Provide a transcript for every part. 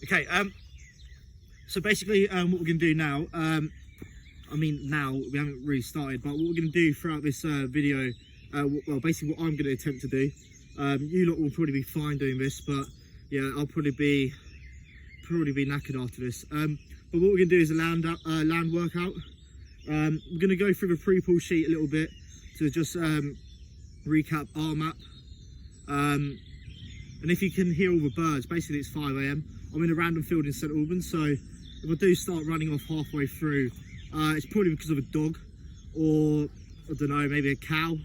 Okay, so basically what we're going to do now, I mean now, we haven't really started, but what we're going to do throughout this video, well basically what I'm going to attempt to do, you lot will probably be fine doing this, but yeah, I'll probably be knackered after this. But what we're going to do is a land workout. We're going to go through the pre-pull sheet a little bit to just recap our map. And if you can hear all the birds, basically it's 5 AM. I'm in a random field in St Albans, so if I do start running off halfway through, it's probably because of a dog, or I don't know, maybe a cow.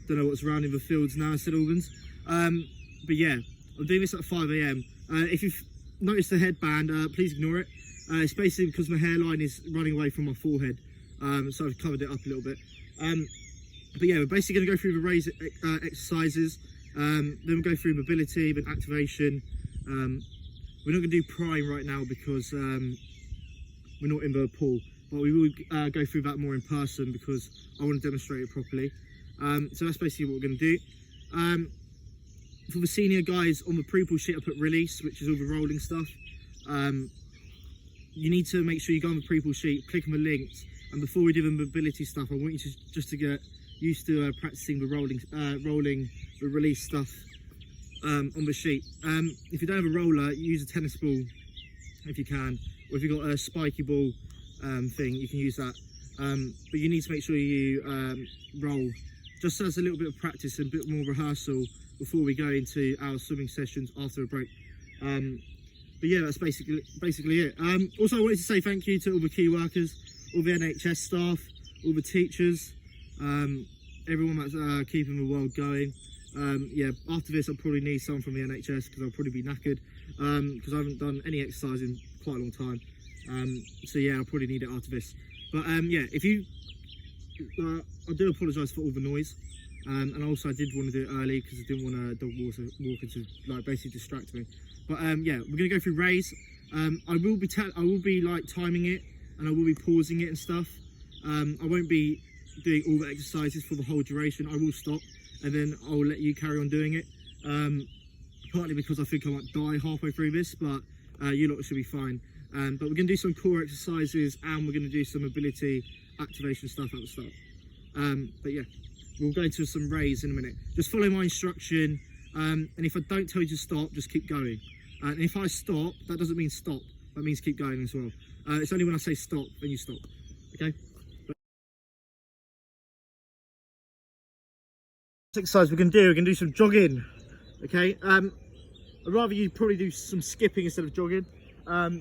Don't know what's around in the fields now in St Albans. But yeah, I'm doing this at 5 AM. If you've noticed the headband, please ignore it. It's basically because my hairline is running away from my forehead, so I've covered it up a little bit. But yeah, we're basically going to go through the raise exercises, then we'll go through mobility, then activation. We're not going to do prime right now because we're not in the pool, but we will go through that more in person because I want to demonstrate it properly. So that's basically what we're going to do. For the senior guys, on the pre-pull sheet I put release, which is all the rolling stuff. You need to make sure you go on the pre-pull sheet, click on the links, and before we do the mobility stuff, I want you to get used to practicing the rolling the release stuff on the sheet. If you don't have a roller, use a tennis ball if you can, or if you've got a spiky ball thing, you can use that. But you need to make sure you roll, just as a little bit of practice and a bit more rehearsal before we go into our swimming sessions after a break. But yeah, that's basically it. Also, I wanted to say thank you to all the key workers, all the NHS staff, all the teachers, everyone that's keeping the world going. Yeah, after this I'll probably need someone from the NHS because I'll probably be knackered because I haven't done any exercise in quite a long time. So yeah, I'll probably need it after this. But yeah, if you, I do apologise for all the noise. And also I did want to do it early because I didn't want a dog walker to like basically distract me. But yeah, we're gonna go through raise. I will be like timing it, and I will be pausing it and stuff. I won't be doing all the exercises for the whole duration. I will stop and then I'll let you carry on doing it. Partly because I think I might die halfway through this, but you lot should be fine. But we're gonna do some core exercises and we're gonna do some mobility activation stuff at the start. But yeah, we'll go into some raise in a minute. Just follow my instruction, and if I don't tell you to stop, just keep going. And if I stop, that doesn't mean stop, that means keep going as well. It's only when I say stop, then you stop, okay? Exercise we're going to do some jogging, okay? I'd rather you probably do some skipping instead of jogging. What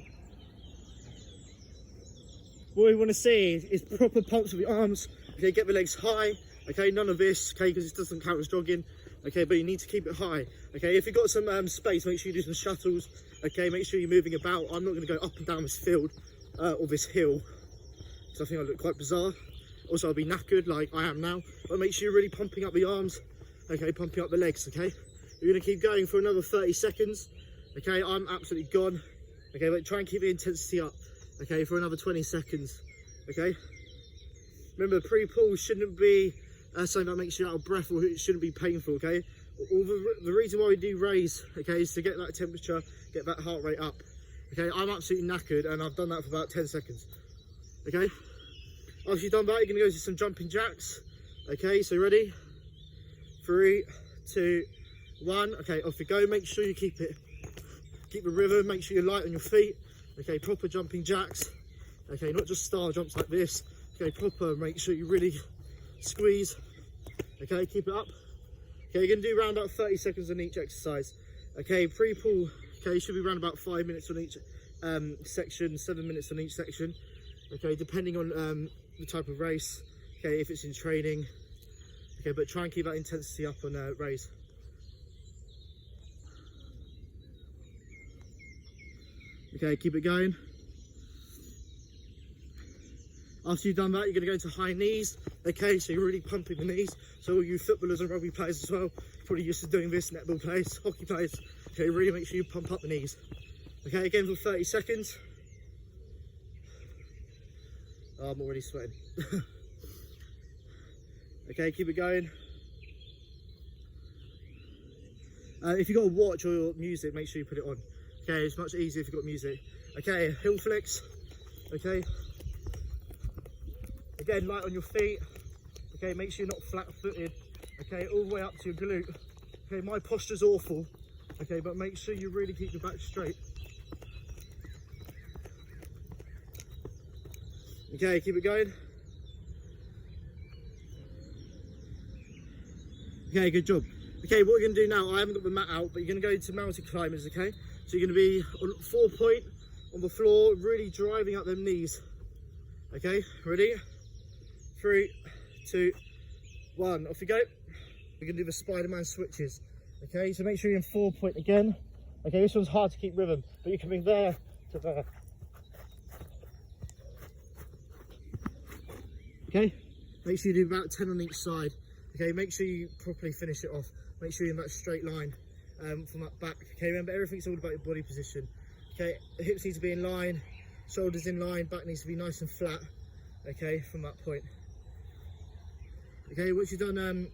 we want to see is proper pumps with the arms, okay? Get the legs high. Okay, none of this, okay, because it doesn't count as jogging, okay, but you need to keep it high, okay? If you've got some space, make sure you do some shuttles, okay? Make sure you're moving about. I'm not going to go up and down this field or this hill, because I think I look quite bizarre. Also, I'll be knackered like I am now, but make sure you're really pumping up the arms, okay, pumping up the legs, okay? You're going to keep going for another 30 seconds, okay? I'm absolutely gone, okay, but try and keep the intensity up, okay, for another 20 seconds, okay? Remember, pre-pull shouldn't be something that makes you out of breath, or it shouldn't be painful, okay? The reason why we do raise, okay, is to get that temperature, get that heart rate up, okay? I'm absolutely knackered and I've done that for about 10 seconds, okay? After you've done that, you're going to go to some jumping jacks, okay? So ready? 3, 2, 1, okay, off you go. Make sure you keep the rhythm, make sure you're light on your feet, okay? Proper jumping jacks, okay? Not just star jumps like this, okay? Proper, make sure you really squeeze, okay, keep it up. Okay, you're going to do around about 30 seconds on each exercise. Okay, pre-pull, okay, should be around about 5 minutes on each section, 7 minutes on each section, okay, depending on the type of race, okay, if it's in training, okay, but try and keep that intensity up on race. Okay, keep it going. After you've done that, you're going to go into high knees, okay, so you're really pumping the knees. So all you footballers and rugby players as well, probably used to doing this, netball players, hockey players, okay, really make sure you pump up the knees. Okay, again for 30 seconds. Oh, I'm already sweating. Okay, keep it going. If you've got a watch or music, make sure you put it on. Okay, it's much easier if you've got music. Okay, heel flicks. Okay. Again, light on your feet. Okay, make sure you're not flat-footed. Okay, all the way up to your glute. Okay, my posture's awful. Okay, but make sure you really keep your back straight. Okay, keep it going. Okay, good job. Okay, what we're going to do now, I haven't got the mat out, but you're going to go to mountain climbers, okay? So you're going to be on 4 point on the floor, really driving up them knees. Okay, ready? 3, 2, 1, off you go. We're going to do the SpiderMan switches. Okay, so make sure you're in 4 point again. Okay, this one's hard to keep rhythm, but you're coming there to there. Okay, make sure you do about 10 on each side. Okay, make sure you properly finish it off. Make sure you're in that straight line from that back. Okay, remember everything's all about your body position. Okay, the hips need to be in line, shoulders in line, back needs to be nice and flat. Okay, from that point. Okay, once you've done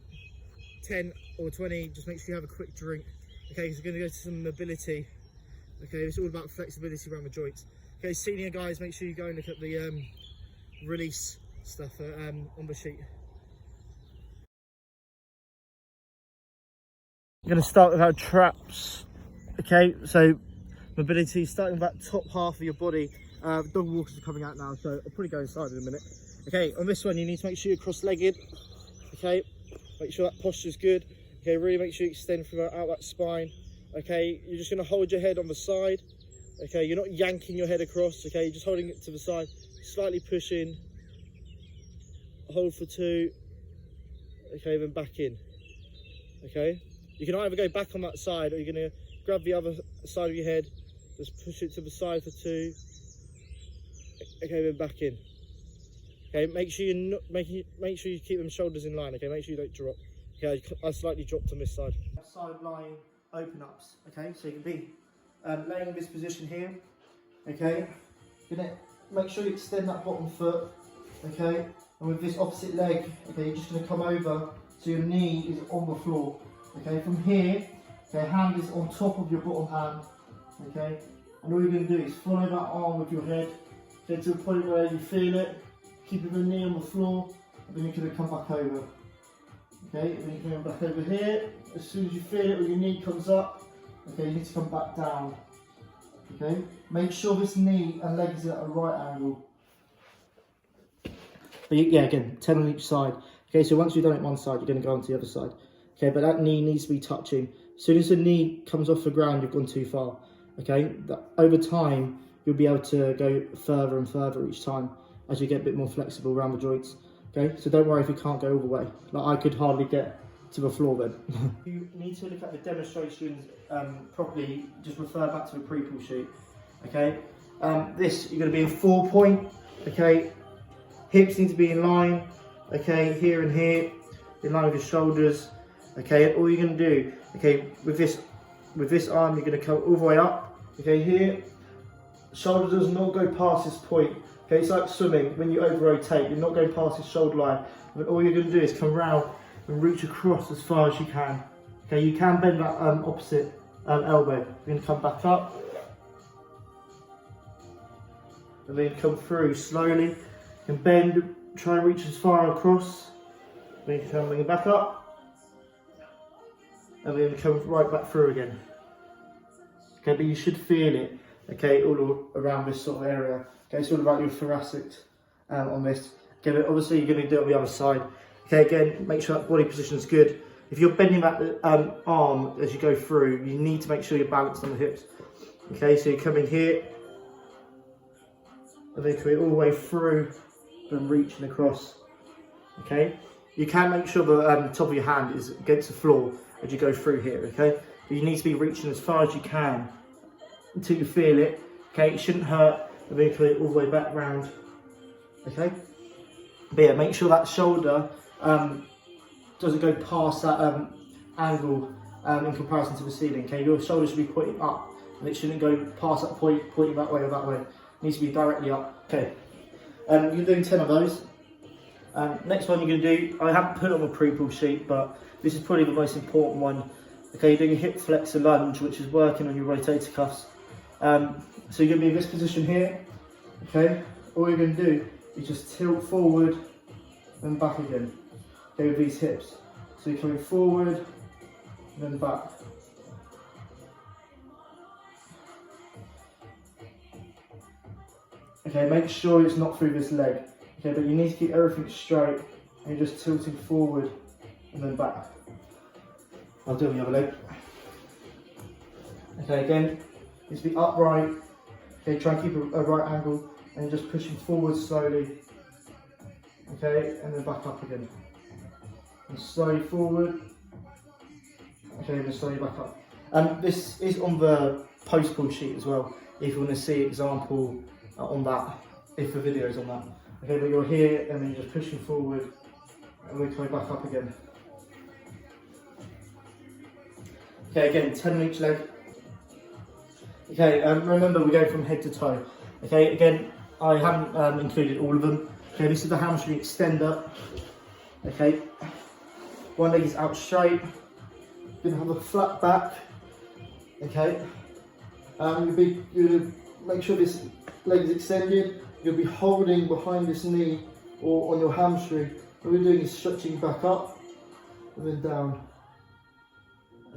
10 or 20, just make sure you have a quick drink. Okay, so we're going to go to some mobility. Okay, it's all about flexibility around the joints. Okay, senior guys, make sure you go and look at the release stuff on the sheet. I'm going to start with our traps. Okay, so mobility, starting with that top half of your body. Dog walkers are coming out now, so I'll probably go inside in a minute. Okay, on this one you need to make sure you're cross-legged. Okay, make sure that posture's good. Okay, really make sure you extend from out that spine. Okay, you're just going to hold your head on the side. Okay, you're not yanking your head across. Okay, you're just holding it to the side, slightly pushing. Hold for 2. Okay, then back in. Okay, you can either go back on that side, or you're going to grab the other side of your head, just push it to the side for 2. Okay, then back in. Okay, make sure you make sure you keep them shoulders in line. Okay, make sure you don't drop. Okay, I slightly dropped on this side. Side lying open ups. Okay, so you can be laying in this position here. Okay, you're gonna make sure you extend that bottom foot. Okay, and with this opposite leg, okay, you're just gonna come over so your knee is on the floor. Okay, from here, okay, hand is on top of your bottom hand. Okay, and all you're gonna do is follow that arm with your head. Get to a point where you feel it, keeping the knee on the floor, and then you're going to come back over. Okay, and then you're going back over here. As soon as you feel it, when your knee comes up, okay, you need to come back down. Okay, make sure this knee and leg is at a right angle. But yeah, again, 10 on each side. Okay, so once you've done it one side, you're going to go on to the other side. Okay, but that knee needs to be touching. As soon as the knee comes off the ground, you've gone too far. Okay, over time, you'll be able to go further and further each time as you get a bit more flexible around the joints. Okay, so don't worry if you can't go all the way. Like I could hardly get to the floor then. You need to look at the demonstrations properly, just refer back to the pre-pull sheet. Okay, this, you're going to be in 4 point. Okay, hips need to be in line. Okay, here and here, in line with your shoulders. Okay, all you're going to do, okay, with this arm, you're going to come all the way up. Okay, here. Shoulder does not go past this point. Okay, it's like swimming. When you over rotate, you're not going past this shoulder line. But all you're going to do is come round and reach across as far as you can. Okay, you can bend that opposite elbow. You're going to come back up, and then come through slowly. You can bend, try and reach as far across. Then you can come back up, and then come right back through again. Okay, but you should feel it. Okay, all around this sort of area. Okay, it's all about your thoracic on this. Okay, but obviously you're going to do it on the other side. Okay, again, make sure that body position is good. If you're bending that arm as you go through, you need to make sure you're balanced on the hips. Okay, so you're coming here, and then coming all the way through, and reaching across. Okay, you can make sure the top of your hand is against the floor as you go through here. Okay, but you need to be reaching as far as you can until you feel it. Okay, it shouldn't hurt, and then come all the way back round. Okay, but yeah, make sure that shoulder doesn't go past that angle in comparison to the ceiling. Okay, your shoulder should be pointing up, and it shouldn't go past that point, pointing that way or that way. It needs to be directly up. Okay, you're doing 10 of those. Next one you're going to do, I haven't put it on the pre-pull sheet, but this is probably the most important one. Okay, you're doing a hip flexor lunge, which is working on your rotator cuffs. So you're going to be in this position here, okay? All you're going to do is just tilt forward and back again, okay, with these hips. So you're coming forward and then back. Okay, make sure it's not through this leg, okay, but you need to keep everything straight and you're just tilting forward and then back. I'll do it on the other leg. Okay, again, needs to be upright. Okay, try and keep a right angle and just pushing forward slowly. Okay, and then back up again. And slowly forward. Okay, and then slowly back up. And this is on the post-pull sheet as well, if you want to see example on that, if the video is on that. Okay, but you're here and then you're just pushing forward and we're coming back up again. Okay, again, 10 on each leg. Okay, remember we go from head to toe. Okay, again, I haven't included all of them. Okay, this is the hamstring extender. Okay, one leg is out straight. You're gonna have a flat back. Okay, you're gonna make sure this leg is extended. You'll be holding behind this knee or on your hamstring. What we're doing is stretching back up and then down.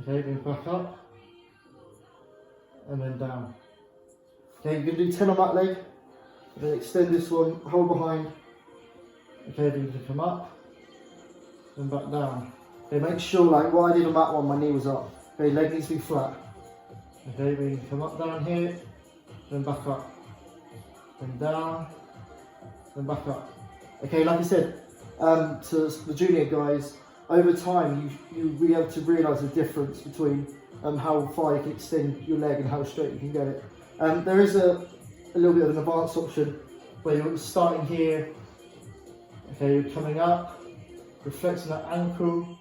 Okay, then back up and then down. Okay, you're going to do 10 on that leg, and then extend this one, hold behind. Okay, then you can come up and back down. Okay, make sure, like what I did on that one, my knee was up. Okay, leg needs to be flat. Okay, then you can come up down here, then back up, then down, then back up. Okay, like I said, to the junior guys, over time you'll be able to realise the difference between how far you can extend your leg and how straight you can get it. There is a little bit of an advanced option where you're starting here, okay, you're coming up, reflexing that ankle,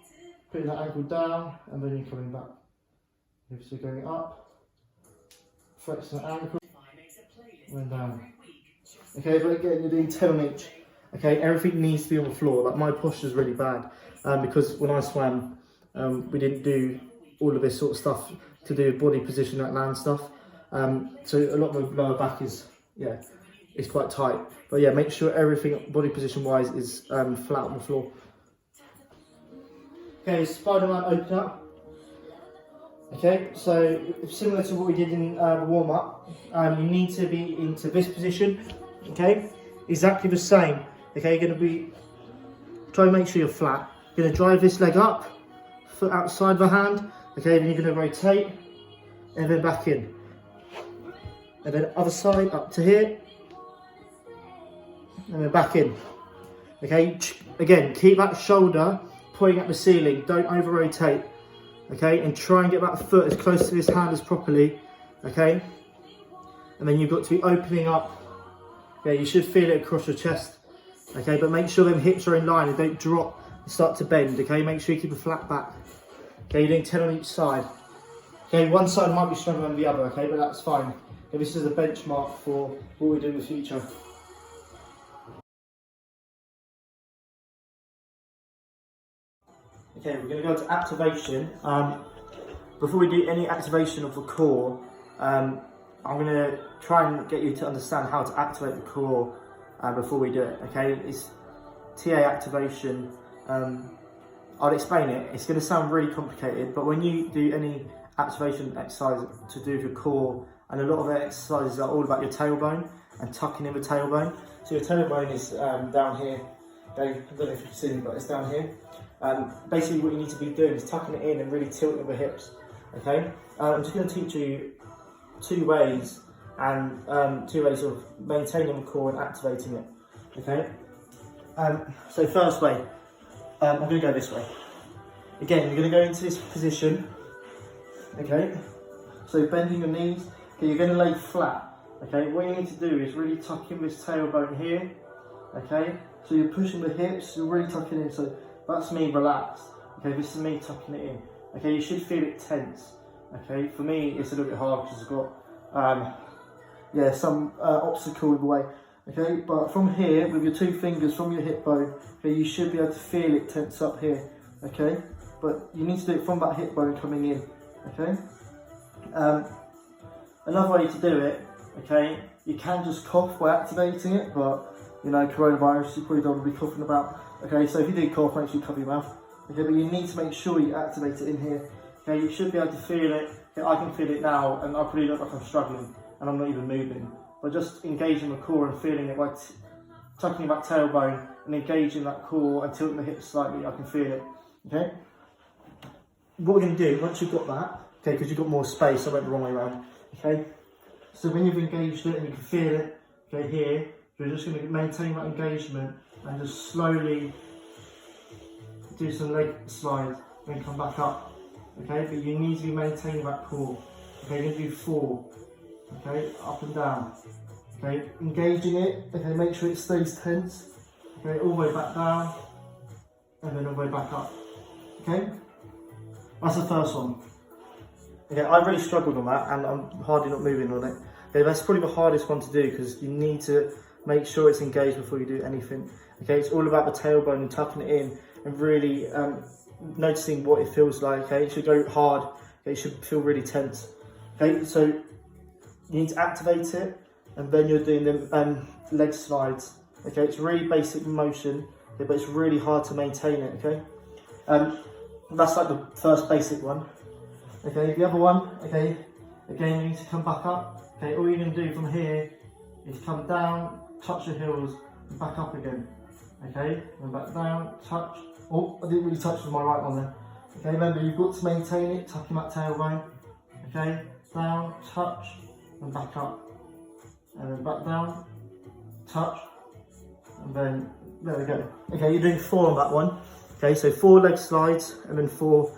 putting that ankle down, and then you're coming back. So you're going up, flexing that ankle, and then down. Okay, but again, you're doing 10 on each. Okay, everything needs to be on the floor. Like my posture is really bad because when I swam, we didn't do all of this sort of stuff to do with body position, that land stuff. So a lot of the lower back is, yeah, it's quite tight. But yeah, make sure everything body position wise is flat on the floor. Okay, SpiderMan open up. Okay, so similar to what we did in the warm up, you need to be into this position. Okay, exactly the same. Okay, you're going to be, try and make sure you're flat. You're going to drive this leg up, foot outside the hand. Okay, then you're going to rotate and then back in. And then other side up to here. And then back in. Okay, again, keep that shoulder pointing at the ceiling. Don't over rotate. Okay, and try and get that foot as close to this hand as properly. Okay, and then you've got to be opening up. Okay, you should feel it across your chest. Okay, but make sure them hips are in line and don't drop and start to bend. Okay, make sure you keep a flat back. Okay, you're doing 10 on each side. Okay, one side might be stronger than the other, okay, but that's fine. Okay, this is a benchmark for what we do in the future. Okay, we're going to go to activation. Before we do any activation of the core, I'm going to try and get you to understand how to activate the core before we do it. Okay, it's TA activation. I'll explain it. It's going to sound really complicated, but when you do any activation exercise to do with your core, and a lot of the exercises are all about your tailbone and tucking in the tailbone. So your tailbone is down here. Okay, I don't know if you can see it, but it's down here. Basically what you need to be doing is tucking it in and really tilting the hips. Okay, I'm just going to teach you two ways of maintaining the core and activating it. Okay, so first way, I'm going to go this way. Again, you're going to go into this position. Okay, so bending your knees. Okay, you're going to lay flat. Okay, what you need to do is really tuck in this tailbone here. Okay, so you're pushing the hips, you're really tucking in. So that's me relaxed. Okay, this is me tucking it in. Okay, you should feel it tense. Okay, for me it's a little bit hard because I've got some obstacle in the way. Okay, but from here with your two fingers from your hip bone, okay, you should be able to feel it tense up here. Okay, but you need to do it from that hip bone coming in. Okay, Another way to do it, okay, you can just cough by activating it, but you know, coronavirus, you probably don't want to be coughing about. Okay, so if you do cough, make sure you cover your mouth. Okay, but you need to make sure you activate it in here. Okay, you should be able to feel it. Okay, I can feel it now, and I probably look like I'm struggling, and I'm not even moving. But just engaging the core and feeling it by tucking your back tailbone and engaging that core and tilting the hips slightly, I can feel it. Okay. What we're going to do once you've got that, okay, because you've got more space, I went the wrong way around. Okay. So when you've engaged it and you can feel it, okay, here, you're just going to maintain that engagement and just slowly do some leg slides, then come back up. Okay, but you need to be maintaining that core. Okay, you're going to do 4. Okay, up and down. Okay, engaging it. Okay, make sure it stays tense. Okay, all the way back down, and then all the way back up. Okay, that's the first one. Okay, I really struggled on that, and I'm hardly not moving on it. Okay, that's probably the hardest one to do because you need to make sure it's engaged before you do anything. Okay, it's all about the tailbone and tucking it in and really noticing what it feels like. Okay, it should go hard. Okay, it should feel really tense. Okay, so you need to activate it, and then you're doing the leg slides. Okay, it's really basic motion, okay, but it's really hard to maintain it. Okay, that's like the first basic one. Okay, the other one. Okay, again you need to come back up. Okay, all you're going to do from here is come down, touch your heels, and back up again. Okay, and back down, touch. Oh, I didn't really touch with my right one then. Okay, remember you've got to maintain it, tucking that tailbone. Okay, down, touch, and back up. And then back down, touch, and then there we go. Okay, you're doing 4 on that one. Okay, so 4 leg slides and then 4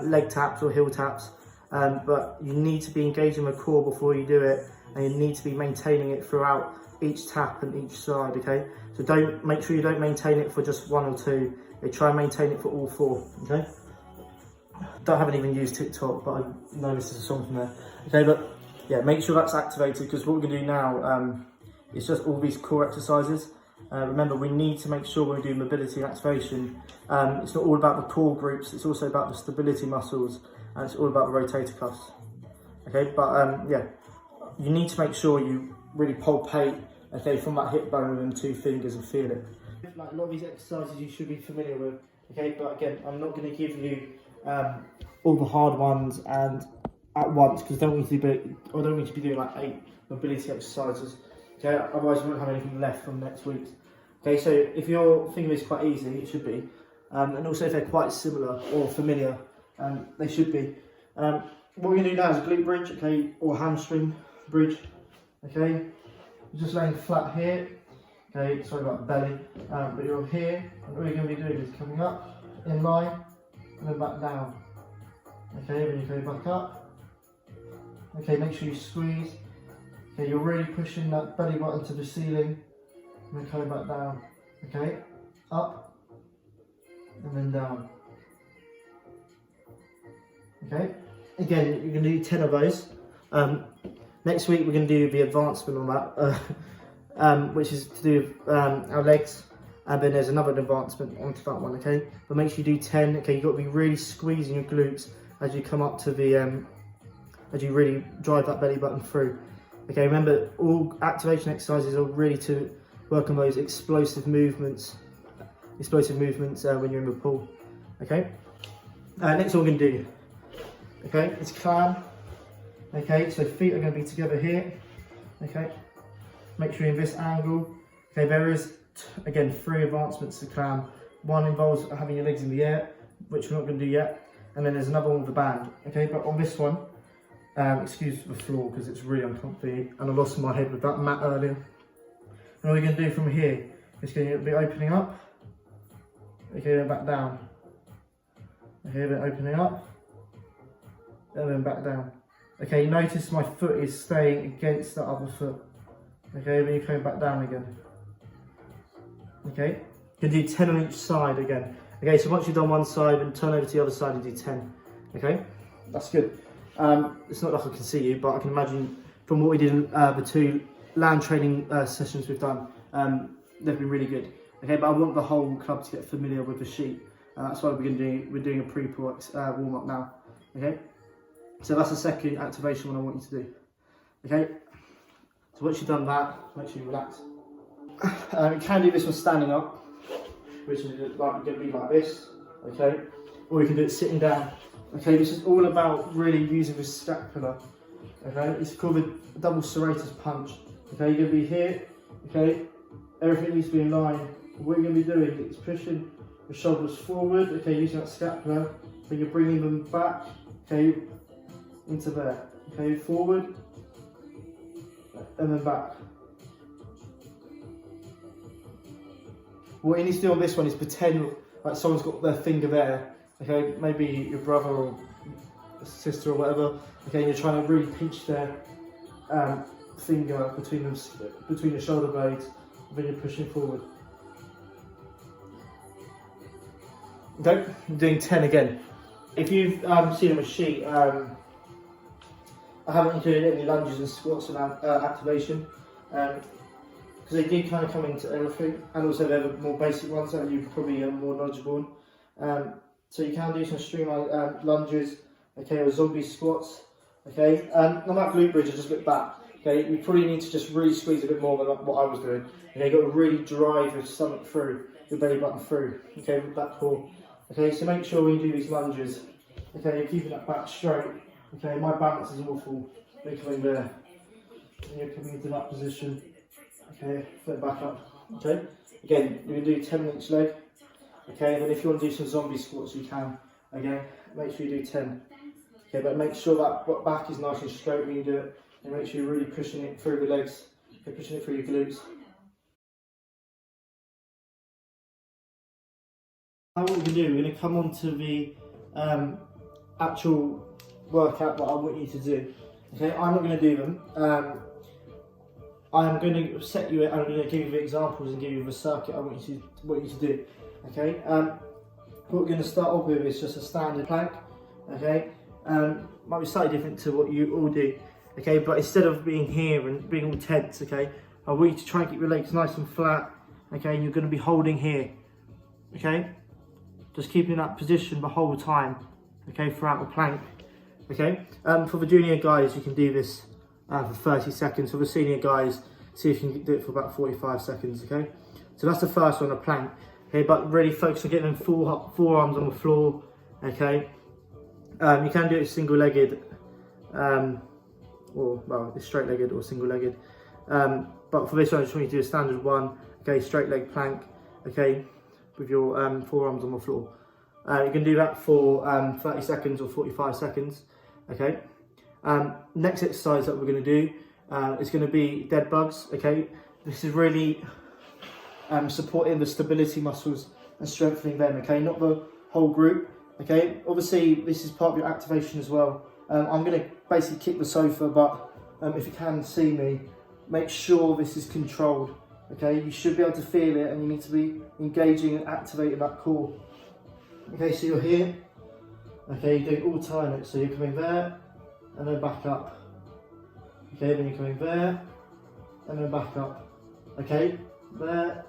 leg taps or heel taps. But you need to be engaging the core before you do it, and you need to be maintaining it throughout each tap and each slide. Okay, so make sure you don't maintain it for just 1 or 2. They try and maintain it for all 4. Okay, haven't even used TikTok, but I know this is a song from there. Okay, but yeah, make sure that's activated, because what we're going to do now is just all these core exercises. Remember, we need to make sure when we do mobility and activation, it's not all about the core groups, it's also about the stability muscles, and it's all about the rotator cuffs. Okay, but yeah, you need to make sure you really palpate, okay, from that hip bone within 2 fingers and feel it. Like a lot of these exercises you should be familiar with, okay, but again, I'm not going to give you all the hard ones and at once, because I don't want you to be doing like 8 mobility exercises. Okay, otherwise you won't have anything left from next week. Okay, so if you're thinking it's quite easy, it should be. And also if they're quite similar or familiar, they should be. What we're going to do now is a glute bridge, okay, or hamstring bridge. Okay, you're just laying flat here. Okay, sorry about the belly, but you're here, and all you're going to be doing is coming up, in line, and then back down. Okay, when you go back up. Okay, make sure you squeeze. Okay, you're really pushing that belly button to the ceiling, and then coming back down. Okay, up, and then down. Okay, again, you're going to do 10 of those. Next week we're going to do the advancement on that, which is to do with our legs, and then there's another advancement onto that one. Okay, but make sure you do 10. Okay, you've got to be really squeezing your glutes as you come up to the, as you really drive that belly button through. Okay, remember, all activation exercises are really to work on those explosive movements when you're in the pool. Okay, next one we're going to do, okay, it's clam. Okay, so feet are going to be together here. Okay, make sure you're in this angle. Okay, there is, again, 3 advancements to clam. One involves having your legs in the air, which we're not going to do yet. And then there's another one with the band. Okay, but on this one, excuse the floor because it's really uncomfy, and I lost my head with that mat earlier. And all you're going to do from here is going to be opening up. Okay, then back down. Okay, then opening up. And then back down. Okay, notice my foot is staying against the other foot. Okay, then you're coming back down again. Okay, you can do 10 on each side again. Okay, so once you've done one side and turn over to the other side and do 10. Okay, that's good. It's not like I can see you, but I can imagine from what we did in the 2 land training sessions we've done, they've been really good. Okay, but I want the whole club to get familiar with the sheet. That's why we're doing a pre-pull warm-up now. Okay. So that's the second activation one I want you to do. Okay, so once you've done that, make sure you relax. You can do this one standing up, which is like going to be like this, okay, or you can do it sitting down. Okay, this is all about really using the scapula. Okay, it's called a double serratus punch. Okay, you're going to be here. Okay, everything needs to be in line. What you're going to be doing is pushing the shoulders forward. Okay, using that scapula. Then you're bringing them back. Okay, into there. Okay, forward and then back. What you need to do on this one is pretend like someone's got their finger there. Okay, maybe your brother or sister or whatever. Okay, you're trying to really pinch their finger between the shoulder blades, and then you're pushing forward. Okay, I'm doing 10 again. If you've seen on a sheet, I haven't been doing any lunges and squats and activation, because they do kind of come into everything, and also they're the more basic ones that you probably are more knowledgeable on. So you can do some streamlined lunges, okay, or zombie squats, okay. On that glute bridge, just look back. Okay, you probably need to just really squeeze a bit more than what I was doing. Okay, you've got to really drive your stomach through, your belly button through. Okay, with that core. Okay, so make sure when you do these lunges, okay, you're keeping that back straight. Okay, my balance is awful. You're coming there, and you're coming into that position. Okay, flip back up. Okay, again, you're gonna do 10 on each leg. Okay, and then if you want to do some zombie squats, you can. Again, make sure you do 10. Okay, but make sure that back is nice and straight when you do it, and make sure you're really pushing it through the legs. Okay, pushing it through your glutes. Now what we're going to do, we're going to come on to the actual workout that I want you to do. Okay, I'm not going to do them. I'm going to set you it, I'm going to give you the examples and give you the circuit I want you to do. Okay, what we're going to start off with is just a standard plank. Okay, might be slightly different to what you all do. Okay, but instead of being here and being all tense, okay, I want you to try and keep your legs nice and flat. Okay, and you're going to be holding here. Okay, just keeping that position the whole time. Okay, throughout the plank. Okay, for the junior guys, you can do this for 30 seconds. For the senior guys, see if you can do it for about 45 seconds. Okay, so that's the first one, a plank. Okay, but really focus on getting them forearms on the floor. Okay, you can do it single-legged, or well, it's straight-legged or single-legged. But for this one, I just want you to do a standard one. Okay, straight leg plank. Okay, with your forearms on the floor. You can do that for 30 seconds or 45 seconds. Okay. Next exercise that we're going to do is going to be dead bugs. Okay, this is really supporting the stability muscles and strengthening them. Okay, not the whole group. Okay, obviously this is part of your activation as well. I'm going to basically kick the sofa, but if you can see me, make sure this is controlled. Okay, you should be able to feel it, and you need to be engaging and activating that core. Okay, so you're here. Okay, you're doing alternate, so you're coming there and then back up. Okay, then you're coming there and then back up. Okay, there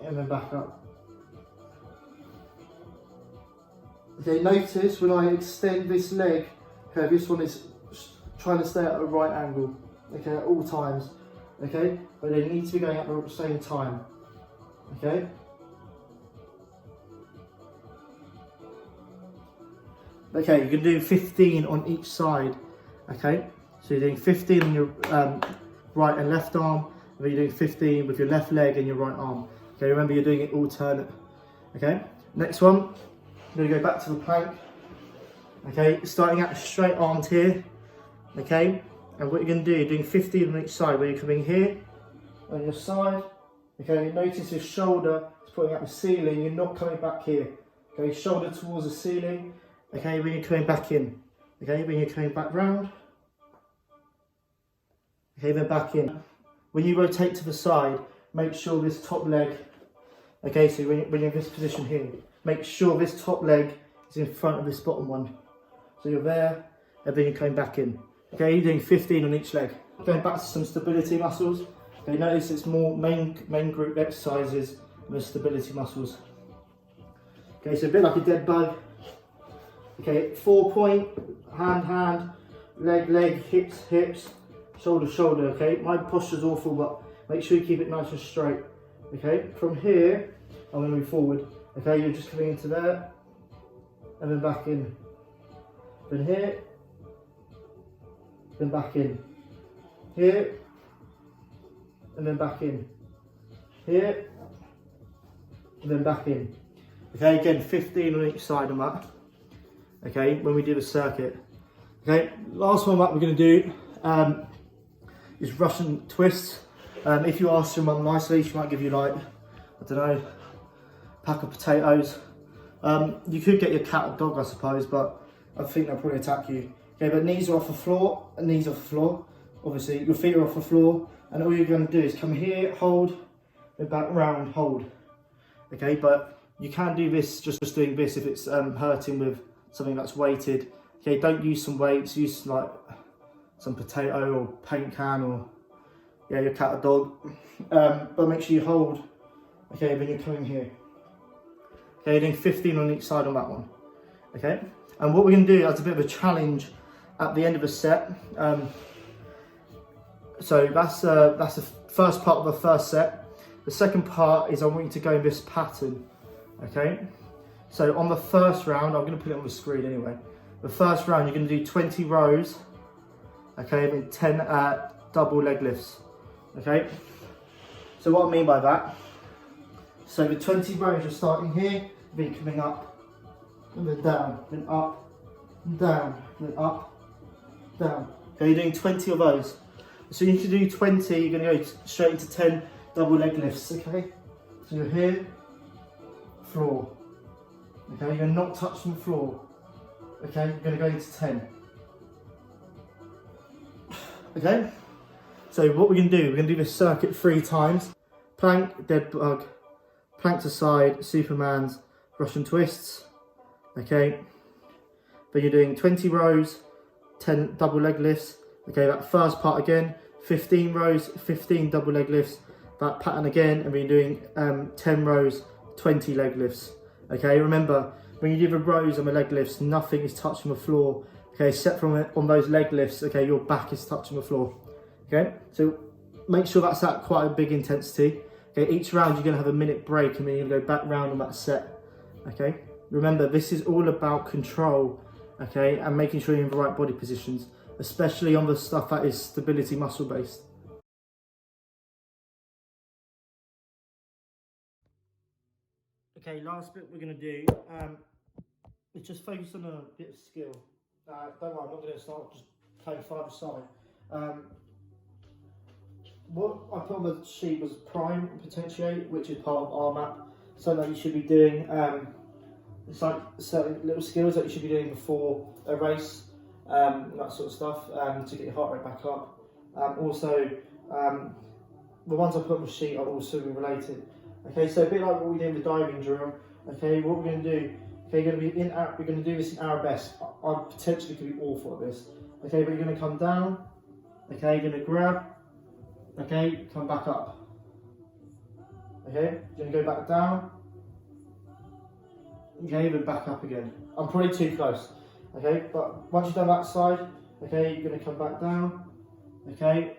and then back up. Okay, notice when I extend this leg, okay, this one is trying to stay at a right angle, okay, at all times, okay, but they need to be going at the same time, okay. Okay, you can do 15 on each side, okay, so you're doing 15 on your right and left arm, and then you're doing 15 with your left leg and your right arm. Okay, remember you're doing it alternate. Okay, next one, I'm going to go back to the plank. Okay, starting out straight arms here. Okay, and what you're going to do, you're doing 15 on each side, where you're coming here on your side. Okay, notice your shoulder is pointing at the ceiling, you're not coming back here. Okay, shoulder towards the ceiling. Okay, when you're coming back in. Okay, when you're coming back round. Okay, then back in. When you rotate to the side, make sure this top leg, okay, so when you're in this position here, make sure this top leg is in front of this bottom one. So you're there, and then you're coming back in. Okay, you're doing 15 on each leg. Going back to some stability muscles. Okay, notice it's more main group exercises than the stability muscles. Okay, so a bit like a dead bug. Okay, 4 point, hand, leg, leg, hips, hips, shoulder, shoulder, okay? My posture's awful, but make sure you keep it nice and straight, okay? From here, I'm gonna move forward, okay? You're just coming into there, and then back in. Then here, then back in. Here, and then back in. Here, and then back in. Okay, again, 15 on each side of that. Okay, when we do the circuit. Okay, last one that we're going to do is Russian twists. If you ask someone nicely, she might give you like, I don't know, a pack of potatoes. You could get your cat or dog, I suppose, but I think they'll probably attack you. Okay, but knees are off the floor, and knees off the floor. Obviously, your feet are off the floor, and all you're going to do is come here, hold, then back round, hold. Okay, but you can do this just doing this if it's hurting with something that's weighted. Okay, don't use some weights, use like some potato or paint can or yeah, your cat or dog. But make sure you hold. Okay, then you're coming here. Okay, you're doing 15 on each side on that one. Okay, and what we're going to do as a bit of a challenge at the end of a set. So that's the first part of the first set. The second part is I want you to go in this pattern. Okay, so on the first round, I'm going to put it on the screen anyway. The first round, you're going to do 20 rows. Okay, then 10 double leg lifts. Okay, so what I mean by that, so the 20 rows you're starting here, then coming up, and then down, then up, down, then up, down. Okay, you're doing 20 of those. So you need to do 20, you're going to go straight into 10 double leg lifts, okay? So you're here, floor. Okay, you're going to not touch the floor. Okay, you're going to go into 10. Okay? So what we're going to do, we're going to do this circuit 3 times. Plank, dead bug, plank to side, Superman's, Russian twists. Okay? Then you're doing 20 rows, 10 double leg lifts. Okay, that first part again, 15 rows, 15 double leg lifts, that pattern again, and we're doing 10 rows, 20 leg lifts. Okay, remember, when you do the rows on the leg lifts, nothing is touching the floor. Okay, except from it, on those leg lifts, okay, your back is touching the floor. Okay, so make sure that's at quite a big intensity. Okay, each round you're gonna have a minute break and then you'll go back round on that set. Okay, remember, this is all about control, okay, and making sure you're in the right body positions, especially on the stuff that is stability muscle based. Okay, last bit we're going to do is just focus on a bit of skill. Don't worry, I'm not going to start just playing 5-a-side. What I put on the sheet was prime and potentiate, which is part of RMAP. So that you should be doing, it's like certain little skills that you should be doing before a race. That sort of stuff to get your heart rate back up. Also, the ones I put on the sheet are also related. Okay, so a bit like what we did in the diving drill. Okay, what we're going to do. Okay, you're going to do this in arabesque. I potentially could be awful at this. Okay, but you're going to come down. Okay, you're going to grab. Okay, come back up. Okay, you're going to go back down. Okay, then back up again. I'm probably too close. Okay, but once you've done that side, okay, you're going to come back down, okay,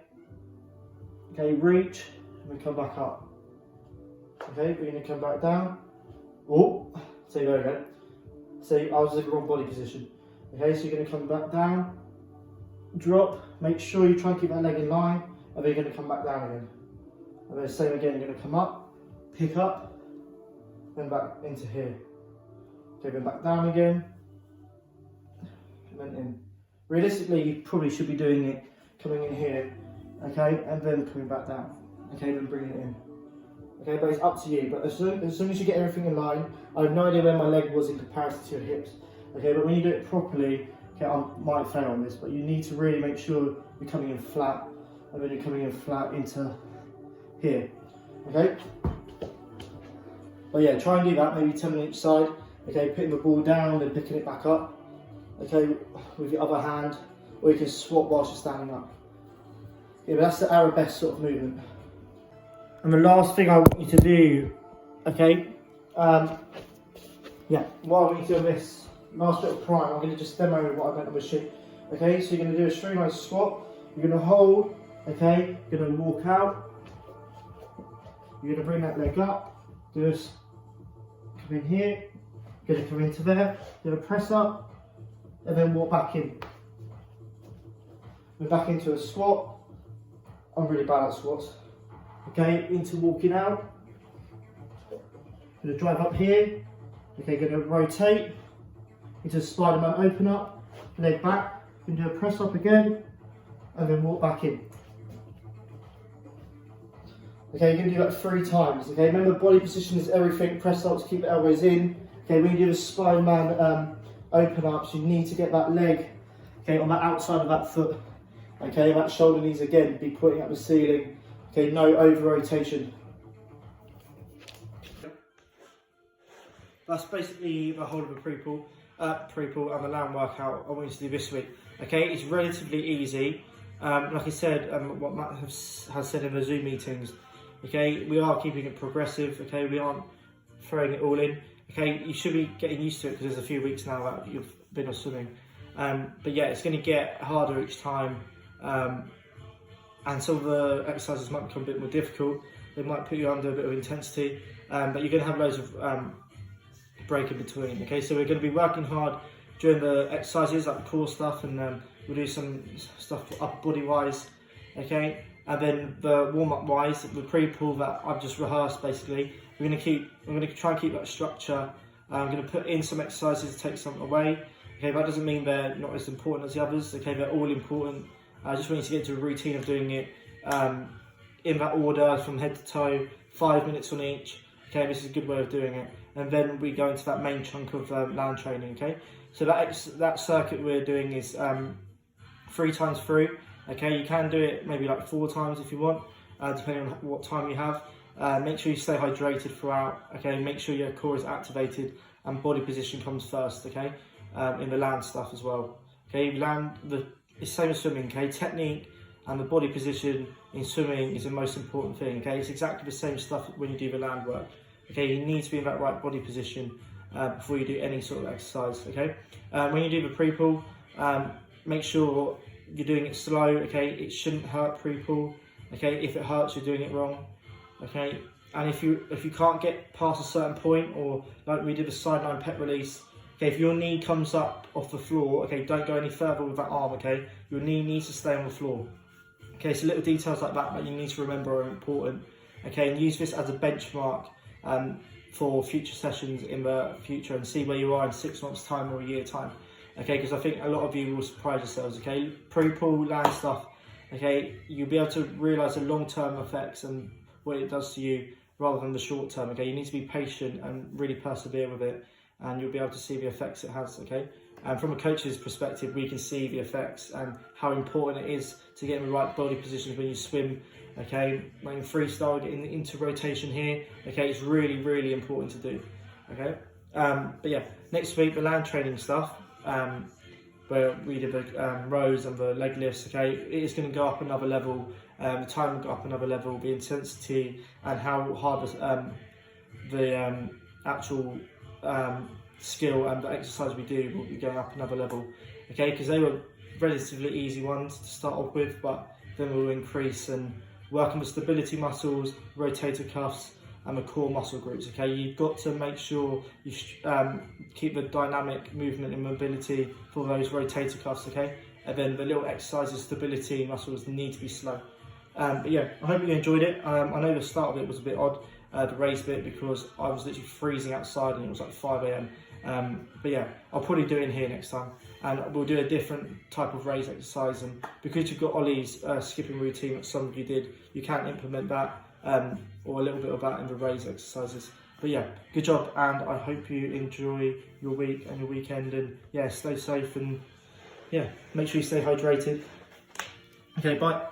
reach, and then come back up. Okay, we're going to come back down. Oh, so you go again. So I was in the wrong body position. Okay, so you're going to come back down, drop, make sure you try and keep that leg in line, and then you're going to come back down again. And then same again, you're going to come up, pick up, then back into here. Okay, then back down again. And then in. Realistically, you probably should be doing it coming in here, okay, and then coming back down, okay, then bringing it in. Okay, but it's up to you. But as soon as you get everything in line, I have no idea where my leg was in comparison to your hips. Okay, but when you do it properly, okay, I might fail on this, but you need to really make sure you're coming in flat, and then you're coming in flat into here. Okay. But yeah, try and do that. Maybe 10 on each side. Okay, putting the ball down, then picking it back up. Okay, with your other hand, or you can swap whilst you're standing up. Yeah, but that's the arabesque sort of movement. And the last thing I want you to do, okay, yeah, what I want you to do on this last bit of prime, I'm going to just demo what I meant on the sheet. Okay, so you're going to do a streamlined squat. You're going to hold. Okay, you're going to walk out. You're going to bring that leg up. Just come in here. You're going to come into there. You're going to press up, and then walk back in. We're back into a squat. I'm really bad at squats. Okay, into walking out. Going to drive up here. Okay, going to rotate into SpiderMan open up. Leg back. Going to do a press up again, and then walk back in. Okay, you're going to do that 3 times. Okay, remember body position is everything. Press ups, keep the elbows in. Okay, when you do the SpiderMan open ups, you need to get that leg, okay, on the outside of that foot. Okay, that shoulder needs again be pointing at the ceiling. Okay, no over rotation. That's basically the whole of the pre-pull and the lamb workout I want you to do this week. Okay, it's relatively easy. Like I said, what Matt has said in the Zoom meetings. Okay, we are keeping it progressive. Okay, we aren't throwing it all in. Okay, you should be getting used to it because there's a few weeks now that you've been on swimming. But yeah, it's going to get harder each time. And some of the exercises might become a bit more difficult. They might put you under a bit of intensity, but you're going to have loads of break in between. Okay, so we're going to be working hard during the exercises, like the core stuff, and we'll do some stuff for upper body wise. Okay, and then the warm up wise, the pre-pull that I've just rehearsed basically. I'm going to try and keep that structure. I'm going to put in some exercises to take some away. Okay, that doesn't mean they're not as important as the others. Okay, they're all important. I just want you to get into a routine of doing it in that order from head to toe, 5 minutes on each. Okay, this is a good way of doing it. And then we go into that main chunk of land training. Okay, so that circuit we're doing is 3 times through. Okay, you can do it maybe like 4 times if you want, depending on what time you have. Make sure you stay hydrated throughout. Okay, make sure your core is activated and body position comes first. Okay, in the land stuff as well. Okay, it's same as swimming. Okay, technique and the body position in swimming is the most important thing. Okay, it's exactly the same stuff when you do the land work. Okay, you need to be in that right body position before you do any sort of exercise. Okay, when you do the pre-pull, make sure you're doing it slow. Okay, it shouldn't hurt pre-pull. Okay, if it hurts, you're doing it wrong. Okay, and if you can't get past a certain point, or like we did a sideline pec release, okay, if your knee comes up off the floor, okay, don't go any further with that arm. Okay, your knee needs to stay on the floor. Okay, so little details like that you need to remember are important. Okay, and use this as a benchmark for future sessions in the future, and see where you are in 6 months' time or a year time. Okay, because I think a lot of you will surprise yourselves. Okay, pre-pull land stuff. Okay, you'll be able to realise the long-term effects and what it does to you rather than the short term. Okay, you need to be patient and really persevere with it, and you'll be able to see the effects it has. Okay, and from a coach's perspective, we can see the effects and how important it is to get in the right body positions when you swim. Okay, when freestyle, getting into rotation here. Okay, it's really, really important to do. Okay, but yeah, next week the land training stuff, where we did the rows and the leg lifts. Okay, it is going to go up another level. The time will go up another level. The intensity and how hard the actual skill and the exercise we do will be going up another level. Okay, because they were relatively easy ones to start off with, but then we'll increase and work on the stability muscles, rotator cuffs, and the core muscle groups. Okay, you've got to make sure you keep the dynamic movement and mobility for those rotator cuffs. Okay, and then the little exercises, stability muscles need to be slow. But yeah, I hope you enjoyed it. I know the start of it was a bit odd, the race bit, because I was literally freezing outside and it was like 5 AM. But yeah, I'll probably do it in here next time, and we'll do a different type of raise exercise. And because you've got Ollie's skipping routine that some of you did, you can implement that or a little bit of that in the raise exercises. But yeah, good job, and I hope you enjoy your week and your weekend, and yeah, stay safe, and yeah, make sure you stay hydrated. Okay, bye.